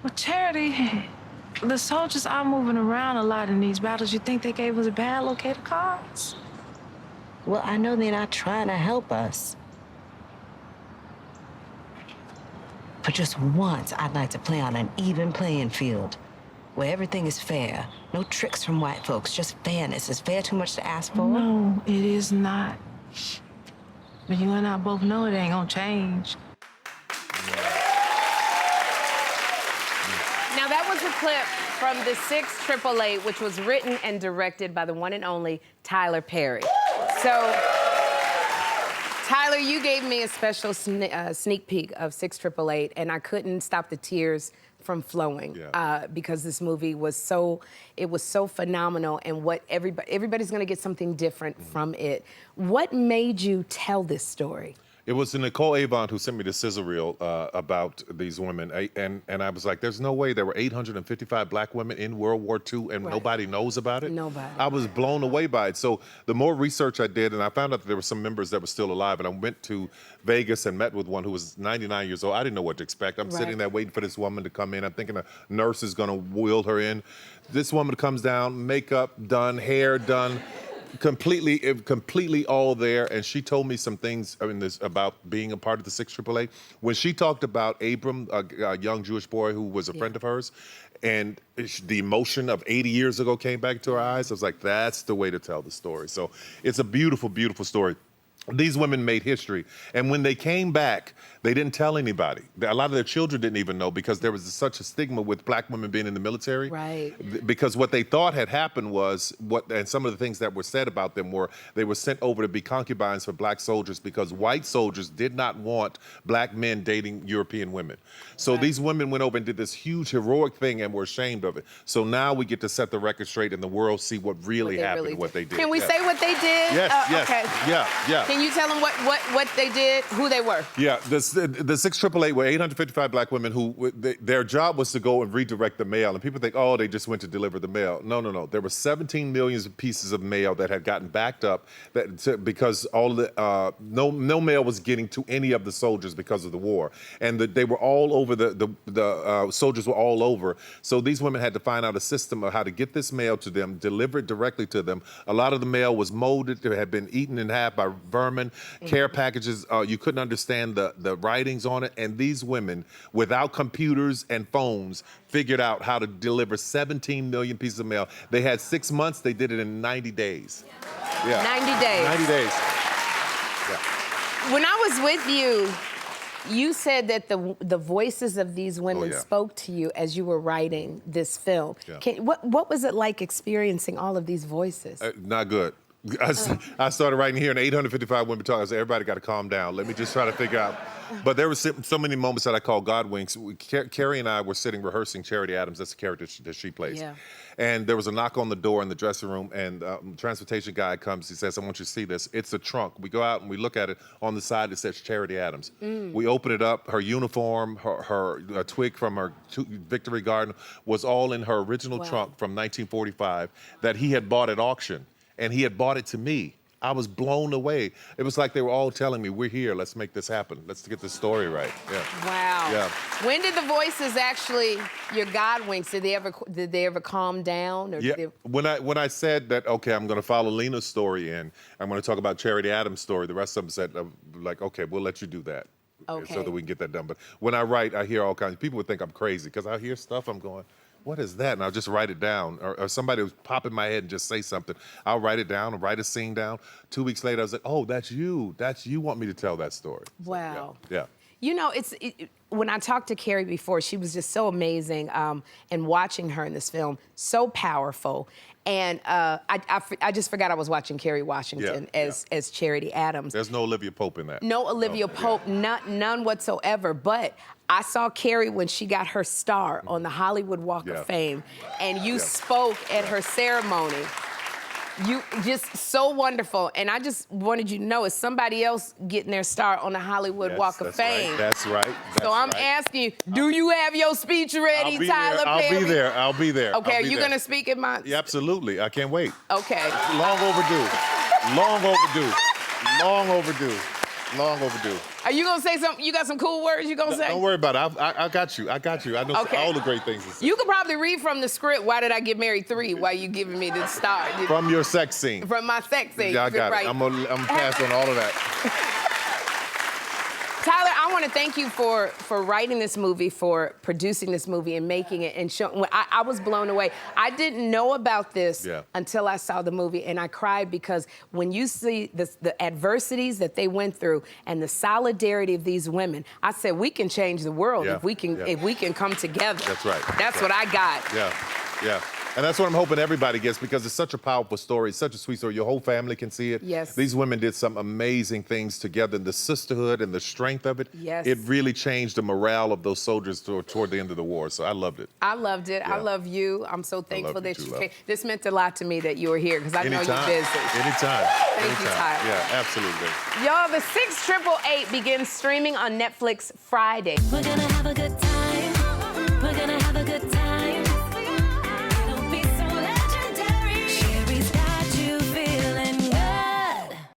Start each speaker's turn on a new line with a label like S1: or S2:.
S1: Well, Charity, the soldiers are moving around a lot in these battles. You think they gave us bad locator cards?
S2: Well, I know they're not trying to help us. For just once, I'd like to play on an even playing field, where everything is fair. No tricks from white folks, just fairness. Is fair too much to ask for?
S1: No, it is not. But you and I both know it ain't gonna change.
S3: Now, that was a clip from the 688, which was written and directed by the one and only Tyler Perry. So, Tyler, you gave me a special sneak peek of 688, and I couldn't stop the tears from flowing because this movie was so phenomenal, and what everybody's gonna get something different from it. What made you tell this story?
S4: It was Nicole Avon who sent me the sizzle reel about these women, and I was like, "There's no way there were 855 black women in World War II and nobody knows about it."
S3: Nobody.
S4: I was blown away by it. So the more research I did, and I found out that there were some members that were still alive, and I went to Vegas and met with one who was 99 years old. I didn't know what to expect. I'm sitting there waiting for this woman to come in. I'm thinking a nurse is going to wheel her in. This woman comes down, makeup done, hair done. Completely all there, and she told me some things about being a part of the 688. When she talked about Abram, a young Jewish boy who was a friend of hers, and the emotion of 80 years ago came back to her eyes, I was like, that's the way to tell the story. So it's a beautiful, beautiful story. These women made history, and when they came back, they didn't tell anybody. A lot of their children didn't even know because there was such a stigma with black women being in the military.
S3: Right.
S4: Because what they thought had happened was, and some of the things that were said about them were, they were sent over to be concubines for black soldiers because white soldiers did not want black men dating European women. So these women went over and did this huge heroic thing and were ashamed of it. So now we get to set the record straight and the world see what really happened, what they did.
S3: Can we say what they did?
S4: Yes, yes,
S3: okay.
S4: yeah.
S3: Can you tell them what they did, who they were?
S4: Yeah, the 688 were 855 black women who, their job was to go and redirect the mail. And people think, oh, they just went to deliver the mail. No. There were 17 million pieces of mail that had gotten backed up because no mail was getting to any of the soldiers because of the war. And they were all over, the soldiers were all over. So these women had to find out a system of how to get this mail to them, deliver it directly to them. A lot of the mail was molded, it had been eaten in half by vermin. Care packages, you couldn't understand the writings on it, and these women, without computers and phones, figured out how to deliver 17 million pieces of mail. They had 6 months, they did it in 90 days. Yeah.
S3: 90 days.
S4: 90 days. Yeah.
S3: When I was with you, you said that the voices of these women spoke to you as you were writing this film. Yeah. What was it like experiencing all of these voices?
S4: Not good. I started writing here, and 855 women talking. I said, everybody got to calm down. Let me just try to figure out. But there were so many moments that I call God winks. Carrie and I were sitting rehearsing Charity Adams. That's the character that she plays. Yeah. And there was a knock on the door in the dressing room, and the transportation guy comes. He says, I want you to see this. It's a trunk. We go out and we look at it. On the side, it says Charity Adams. We open it up. Her uniform, her twig from her Victory Garden was all in her original trunk from 1945 that he had bought at auction. And he had bought it to me. I was blown away. It was like they were all telling me, we're here, let's make this happen. Let's get this story right. Yeah.
S3: Wow.
S4: Yeah.
S3: When did the voices actually, your God winks, did they ever calm down? Or
S4: When I said that, okay, I'm gonna follow Lena's story in, I'm gonna talk about Charity Adams' story, the rest of them said, like, okay, we'll let you do that. Okay. So that we can get that done. But when I write, I hear all kinds, people would think I'm crazy, because I hear stuff, I'm going, what is that? And I'll just write it down. Or somebody will pop in my head and just say something. I'll write it down, write a scene down. 2 weeks later, I was like, oh, that's you. You want me to tell that story.
S3: Wow.
S4: So, yeah.
S3: You know, when I talked to Carrie before, she was just so amazing, and watching her in this film, so powerful. And I just forgot I was watching Kerry Washington as Charity Adams.
S4: There's no Olivia Pope in that.
S3: No Olivia Pope, none whatsoever. But I saw Carrie when she got her star on the Hollywood Walk of Fame, and you spoke at her ceremony. You just so wonderful, and I just wanted you to know, is somebody else getting their star on the Hollywood Walk of Fame?
S4: Right. That's right.
S3: So I'm asking you, do you have your speech ready, Tyler Perry?
S4: I'll be there. I'll be there.
S3: Okay, are you gonna speak at my?
S4: Yeah, absolutely. I can't wait.
S3: Okay.
S4: Long overdue. Long overdue. Long overdue. Long overdue.
S3: Are you gonna say something? You got some cool words you gonna say?
S4: Don't worry about it. I got you. I got you. I know
S3: Okay.
S4: all the great things to say.
S3: You could probably read from the script, Why Did I Get Married 3, while you giving me the start.
S4: From your sex scene.
S3: From my sex scene.
S4: Yeah, I got
S3: right.
S4: it. I'm gonna pass on all of that.
S3: Tyler, I want to thank you for writing this movie, for producing this movie and making it and showing. I was blown away. I didn't know about this until I saw the movie, and I cried because when you see the adversities that they went through and the solidarity of these women, I said we can change the world if we can come together.
S4: That's right.
S3: That's what I got.
S4: Yeah. And that's what I'm hoping everybody gets, because it's such a powerful story. It's such a sweet story. Your whole family can see it.
S3: Yes.
S4: These women did some amazing things together, and the sisterhood and the strength of it.
S3: Yes.
S4: It really changed the morale of those soldiers toward the end of the war. So I loved it.
S3: I loved it.
S4: Yeah.
S3: I love you. I'm so thankful
S4: you
S3: that
S4: too,
S3: you
S4: love.
S3: came. This meant a lot to me that you were here, because I know you're busy.
S4: Anytime.
S3: Thank you, Tyler.
S4: Yeah, absolutely.
S3: Y'all, the 6 888 begins streaming on Netflix Friday.
S5: We're gonna have a good time.